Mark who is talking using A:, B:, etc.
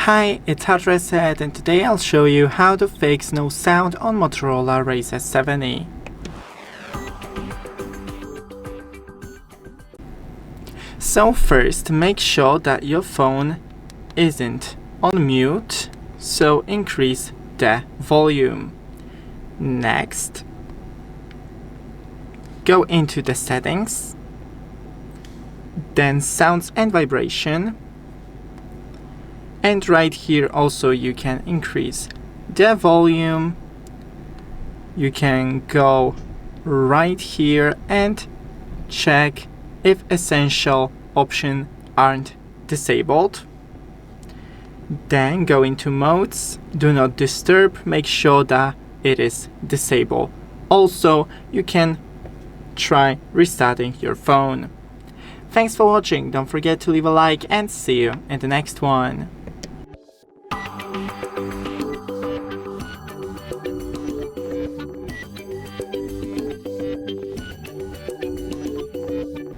A: Hi, it's Razr and today I'll show you how to fix no sound on Motorola Razr 7e. So first, make sure that your phone isn't on mute, so increase the volume. Next, go into the settings, then sounds and vibration. And right here also you can increase the volume. You can go right here and check if essential options aren't disabled. Then go into modes, do not disturb, make sure that it is disabled. Also, you can try restarting your phone. Thanks for watching, don't forget to leave a like and see you in the next one.